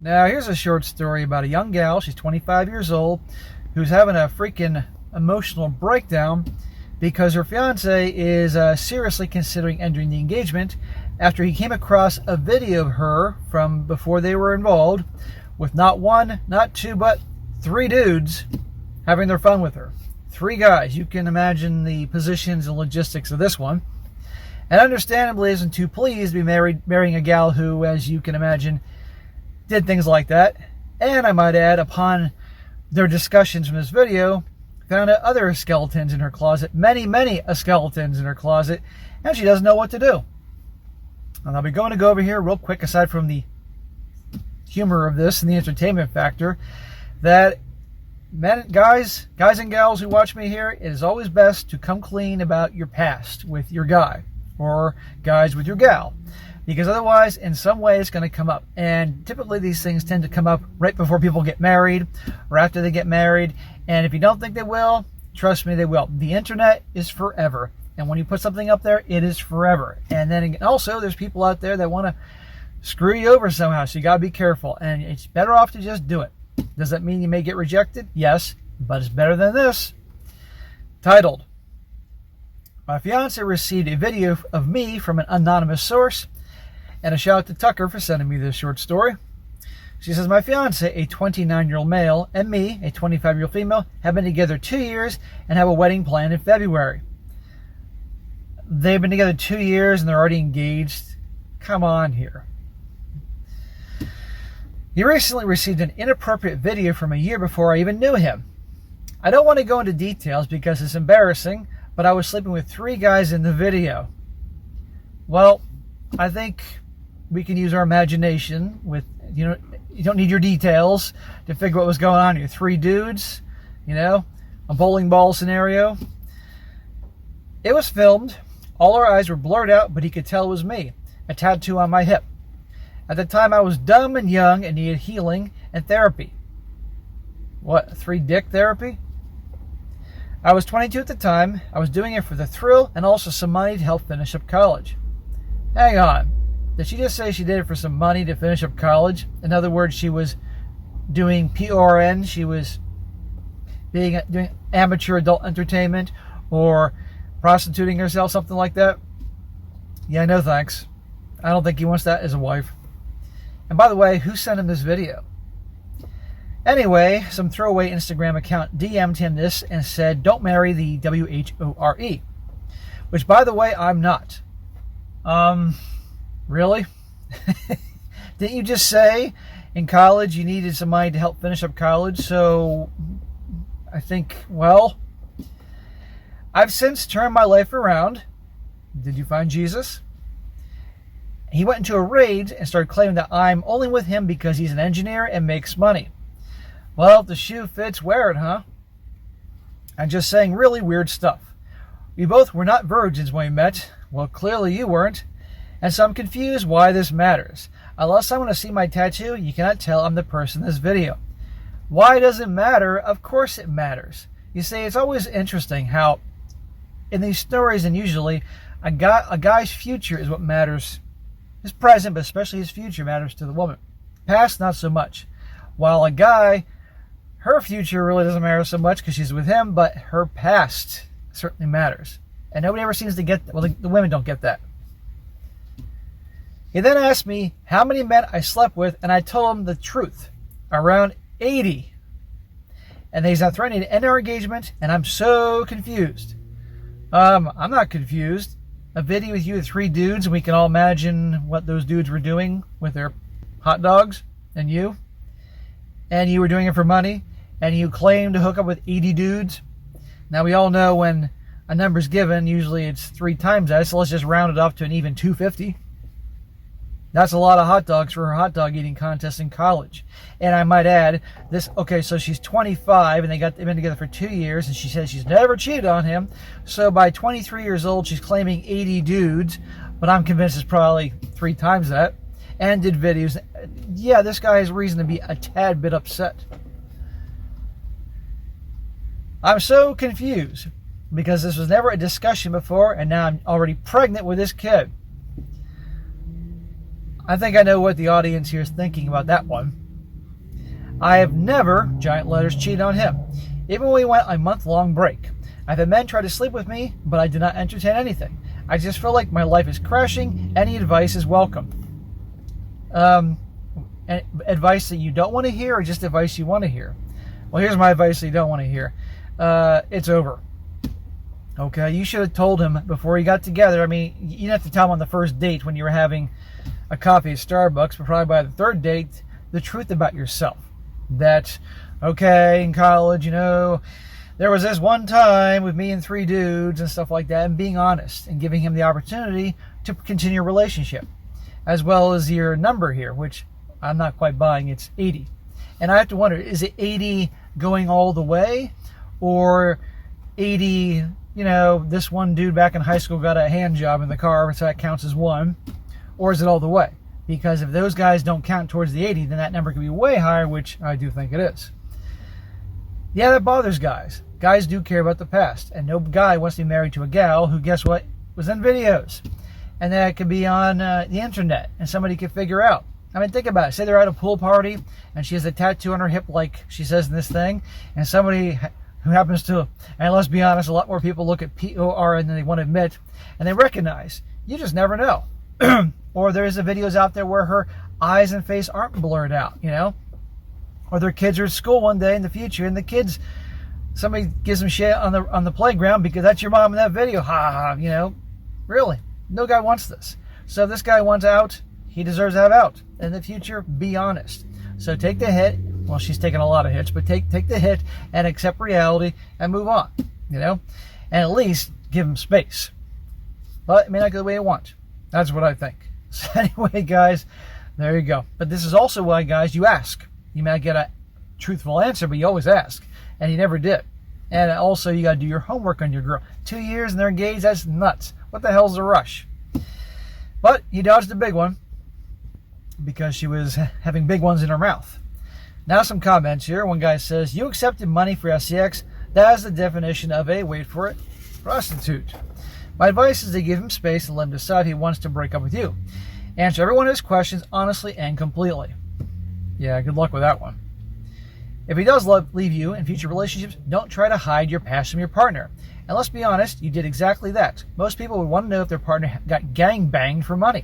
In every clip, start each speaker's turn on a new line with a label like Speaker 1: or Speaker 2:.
Speaker 1: Now, here's a short story about a young gal. She's 25 years old, who's having a freaking emotional breakdown because her fiance is seriously considering ending the engagement after he came across a video of her from before they were involved with not one, not two, but three dudes having their fun with her. Three guys. You can imagine the positions and logistics of this one. And understandably isn't too pleased to be marrying a gal who, as you can imagine, did things like that. And I might add, upon their discussions from this video, found other skeletons in her closet, many skeletons in her closet, and she doesn't know what to do. And I'll be going to go over here real quick, aside from the humor of this and the entertainment factor, that guys and gals who watch me here, it is always best to come clean about your past with your guy, or guys with your gal, because otherwise in some way it's going to come up. And typically these things tend to come up right before people get married or after they get married, and if you don't think they will, trust me, they will. The internet is forever, and when you put something up there, it is forever. And then also there's people out there that want to screw you over somehow, so you got to be careful, and it's better off to just do it. Does that mean you may get rejected? Yes, but it's better than this. Titled, "My fiance received a video of me from an anonymous source," and a shout out to Tucker for sending me this short story. She says, "My fiance, a 29-year-old male, and me, a 25-year-old female, have been together 2 years and have a wedding planned in February." They've been together 2 years and they're already engaged? Come on here. "He recently received an inappropriate video from a year before I even knew him. I don't want to go into details because it's embarrassing, but I was sleeping with 3 guys in the video." Well, I think we can use our imagination with, you don't need your details to figure what was going on here. 3 dudes, a bowling ball scenario. "It was filmed. All our eyes were blurred out, but he could tell it was me. A tattoo on my hip. At the time, I was dumb and young and needed healing and therapy." What, 3-dick therapy? "I was 22 at the time. I was doing it for the thrill and also some money to help finish up college." Hang on. Did she just say she did it for some money to finish up college? In other words, she was doing PRN, she was doing amateur adult entertainment, or prostituting herself, something like that? Yeah, no thanks. I don't think he wants that as a wife. And by the way, who sent him this video? Anyway, some throwaway Instagram account DM'd him this and said, "Don't marry the WHORE." Which, by the way, I'm not. Really? Didn't you just say in college you needed some money to help finish up college? So I think, well, I've since turned my life around. Did you find Jesus? He went into a rage and started claiming that I'm only with him because he's an engineer and makes money. Well, if the shoe fits, wear it, huh? I'm just saying really weird stuff. We both were not virgins when we met. Well, clearly you weren't. And so I'm confused why this matters. Unless I want to see my tattoo, you cannot tell I'm the person in this video. Why does it matter? Of course it matters. You see, it's always interesting how in these stories, and usually a guy's future is what matters. His present, but especially his future, matters to the woman. Past, not so much. While a guy, her future really doesn't matter so much because she's with him, but her past certainly matters. And nobody ever seems to get that. Well, the women don't get that. He then asked me how many men I slept with, and I told him the truth. Around 80. And he's now threatening to end our engagement, and I'm so confused. I'm not confused. A video with you with 3 dudes, and we can all imagine what those dudes were doing with their hot dogs, and you. And you were doing it for money, and you claimed to hook up with 80 dudes. Now we all know when a number's given, usually it's 3 times that, so let's just round it off to an even 250. That's a lot of hot dogs for her hot dog eating contest in college. And I might add, so she's 25 and they've been together for 2 years, and she says she's never cheated on him. So by 23 years old, she's claiming 80 dudes, but I'm convinced it's probably 3 times that. And did videos. Yeah, this guy has reason to be a tad bit upset. I'm so confused because this was never a discussion before, and now I'm already pregnant with this kid. I think I know what the audience here is thinking about that one. I have never, giant letters, cheated on him, even when we went a month-long break. I've had men try to sleep with me, but I did not entertain anything. I just feel like my life is crashing. Any advice is welcome. Advice that you don't want to hear, or just advice you want to hear? Well, here's my advice that you don't want to hear. It's over. Okay, you should have told him before you got together. I mean, you didn't have to tell him on the first date when you were having a coffee at Starbucks, but probably by the third date, the truth about yourself. That, okay, in college, you know, there was this one time with me and 3 dudes and stuff like that, and being honest and giving him the opportunity to continue a relationship, as well as your number here, which I'm not quite buying. It's 80. And I have to wonder, is it 80 going all the way, or 80, you know, this one dude back in high school got a hand job in the car, so that counts as 1, or is it all the way? Because if those guys don't count towards the 80, then that number could be way higher, which I do think it is. Yeah, that bothers guys. Guys do care about the past, and no guy wants to be married to a gal who, guess what, was in videos. And that could be on the internet, and somebody could figure out. I mean, think about it. Say they're at a pool party, and she has a tattoo on her hip like she says in this thing, and somebody who happens to, and let's be honest, a lot more people look at POR than they want to admit, and they recognize. You just never know. Or there's the videos out there where her eyes and face aren't blurred out, you know? Or their kids are at school one day in the future, and the kids, somebody gives them shit on the playground because that's your mom in that video. Ha ha, you know? Really. No guy wants this. So if this guy wants out, he deserves to have out. In the future, be honest. So take the hit. Well, she's taking a lot of hits, but take the hit and accept reality and move on, you know? And at least give him space. But it may not go the way you want. That's what I think. So anyway, guys, there you go. But this is also why, guys, you ask. You may not get a truthful answer, but you always ask. And he never did. And also, you got to do your homework on your girl. 2 years and they're engaged? That's nuts. What the hell's the rush? But he dodged a big one because she was having big ones in her mouth. Now some comments here. One guy says, you accepted money for SCX. That is the definition of a, wait for it, prostitute. My advice is to give him space and let him decide if he wants to break up with you. Answer every one of his questions honestly and completely. Yeah, good luck with that one. If he does leave you in future relationships, don't try to hide your past from your partner. And let's be honest, you did exactly that. Most people would want to know if their partner got gang banged for money.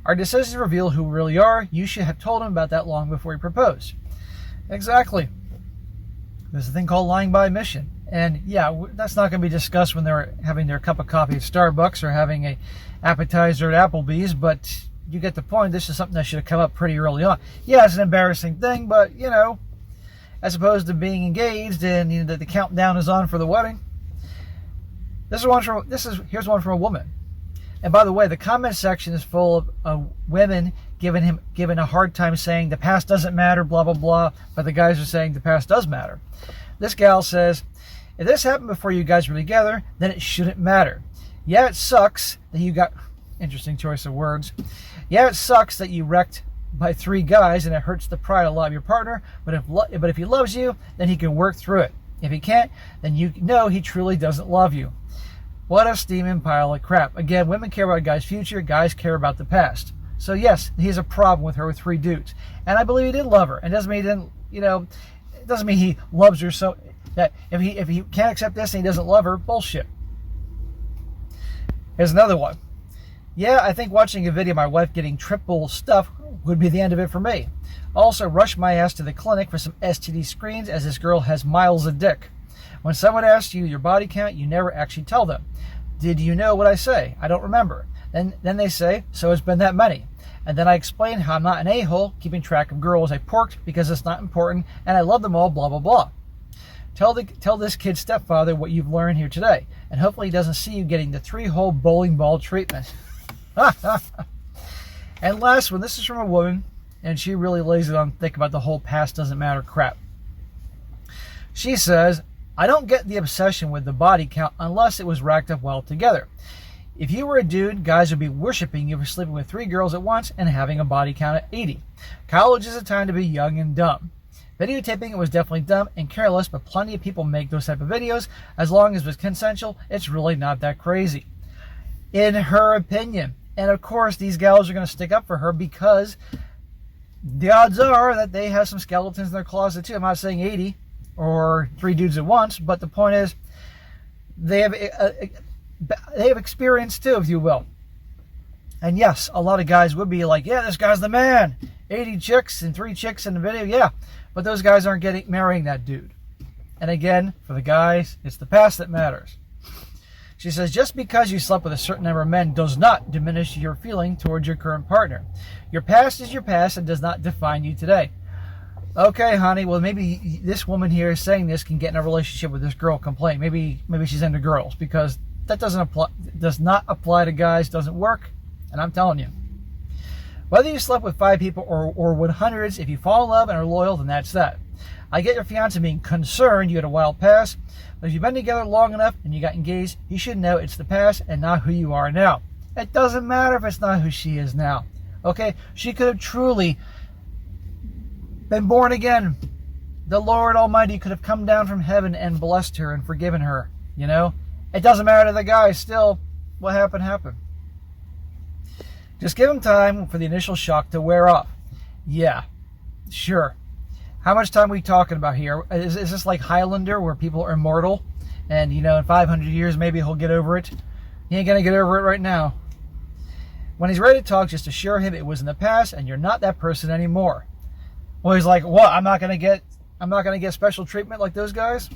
Speaker 1: Our decisions reveal who we really are. You should have told him about that long before you proposed. Exactly. There's a thing called lying by omission. And yeah, that's not going to be discussed when they're having their cup of coffee at Starbucks or having a appetizer at Applebee's, but you get the point. This is something that should have come up pretty early on. Yeah, it's an embarrassing thing, but, you know, as opposed to being engaged and you know, the countdown is on for the wedding. Here's one from a woman. And by the way, the comment section is full of women giving a hard time saying the past doesn't matter, blah, blah, blah, but the guys are saying the past does matter. This gal says, if this happened before you guys were together, then it shouldn't matter. Yeah, it sucks that you got, interesting choice of words. Yeah, it sucks that you wrecked by 3 guys and it hurts the pride of your partner, but if he loves you, then he can work through it. If he can't, then you know he truly doesn't love you. What a steaming pile of crap. Again, women care about a guy's future, guys care about the past. So yes, he has a problem with her with 3 dudes. And I believe he did love her. And it doesn't mean he didn't, you know, it doesn't mean he loves her so that if he can't accept this and he doesn't love her, bullshit. Here's another one. Yeah, I think watching a video of my wife getting triple stuff would be the end of it for me. Also, rush my ass to the clinic for some STD screens as this girl has miles of dick. When someone asks you your body count, you never actually tell them. Did you know what I say? I don't remember. Then they say, so it's been that many. And then I explain how I'm not an a-hole keeping track of girls I porked because it's not important and I love them all, blah, blah, blah. Tell this kid's stepfather what you've learned here today. And hopefully he doesn't see you getting the 3-hole bowling ball treatment. And last one, this is from a woman, and she really lays it on thick about the whole past doesn't matter crap. She says, I don't get the obsession with the body count unless it was racked up well together. If you were a dude, guys would be worshiping you for sleeping with 3 girls at once and having a body count at 80. College is a time to be young and dumb. Videotaping it was definitely dumb and careless, but plenty of people make those type of videos. As long as it was consensual, it's really not that crazy. In her opinion. And of course, these gals are going to stick up for her because the odds are that they have some skeletons in their closet too. I'm not saying 80 or 3 dudes at once, but the point is they have experience too, if you will. And yes, a lot of guys would be like, yeah, this guy's the man. 80 chicks and 3 chicks in the video, yeah. But those guys aren't marrying that dude. And again, for the guys, it's the past that matters. She says, just because you slept with a certain number of men does not diminish your feeling towards your current partner. Your past is your past and does not define you today. Okay, honey, well, maybe this woman here saying this can get in a relationship with this girl complaining. Maybe she's into girls, because that does not apply to guys, doesn't work. And I'm telling you, whether you slept with 5 people or with hundreds, if you fall in love and are loyal, then that's that. I get your fiance being concerned you had a wild past, but if you've been together long enough and you got engaged, you should know it's the past and not who you are now. It doesn't matter if it's not who she is now. Okay? She could have truly been born again. The Lord Almighty could have come down from heaven and blessed her and forgiven her. You know? It doesn't matter to the guy. Still, what happened, happened. Just give him time for the initial shock to wear off. Yeah, sure. How much time are we talking about here? Is this like Highlander, where people are immortal? And, in 500 years, maybe he'll get over it. He ain't going to get over it right now. When he's ready to talk, just assure him it was in the past and you're not that person anymore. Well, he's like, what? I'm not going to get special treatment like those guys?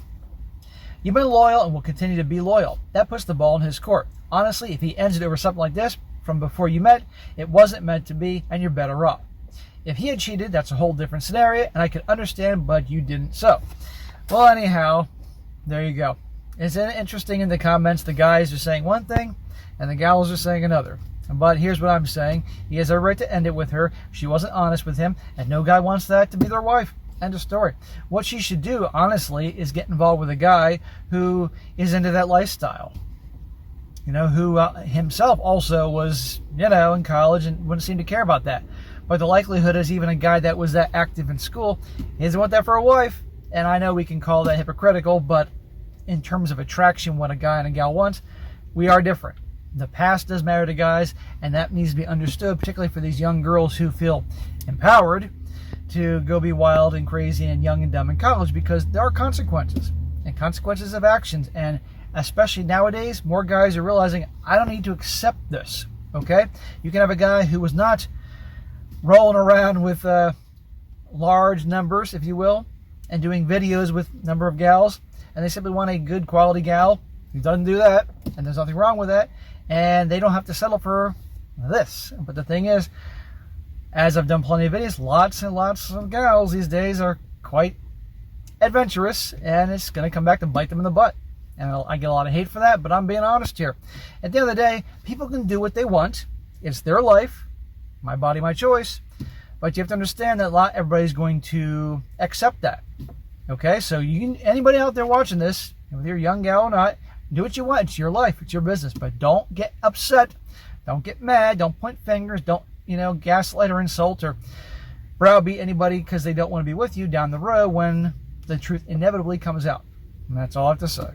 Speaker 1: You've been loyal and will continue to be loyal. That puts the ball in his court. Honestly, if he ends it over something like this, from before you met, it wasn't meant to be, and you're better off. If he had cheated, that's a whole different scenario, and I could understand, but you didn't. So, well, anyhow, there you go. Isn't it interesting in the comments, the guys are saying one thing, and the gals are saying another. But here's what I'm saying. He has a right to end it with her. She wasn't honest with him, and no guy wants that to be their wife. End of story. What she should do, honestly, is get involved with a guy who is into that lifestyle. Who himself also was, in college and wouldn't seem to care about that. But the likelihood is even a guy that was that active in school, he doesn't want that for a wife. And I know we can call that hypocritical, but in terms of attraction, what a guy and a gal wants, we are different. The past does matter to guys, and that needs to be understood, particularly for these young girls who feel empowered to go be wild and crazy and young and dumb in college, because there are consequences, and consequences of actions. And especially nowadays, more guys are realizing, I don't need to accept this, okay? You can have a guy who was not rolling around with large numbers, if you will, and doing videos with a number of gals, and they simply want a good quality gal who doesn't do that, and there's nothing wrong with that, and they don't have to settle for this. But the thing is, as I've done plenty of videos, lots and lots of gals these days are quite adventurous, and it's going to come back to bite them in the butt. And I get a lot of hate for that, but I'm being honest here. At the end of the day, people can do what they want. It's their life, my body, my choice. But you have to understand that not everybody's going to accept that. Okay, so anybody out there watching this, whether you're a young gal or not, do what you want. It's your life. It's your business. But don't get upset. Don't get mad. Don't point fingers. Don't, gaslight or insult or browbeat anybody because they don't want to be with you down the road when the truth inevitably comes out. And that's all I have to say.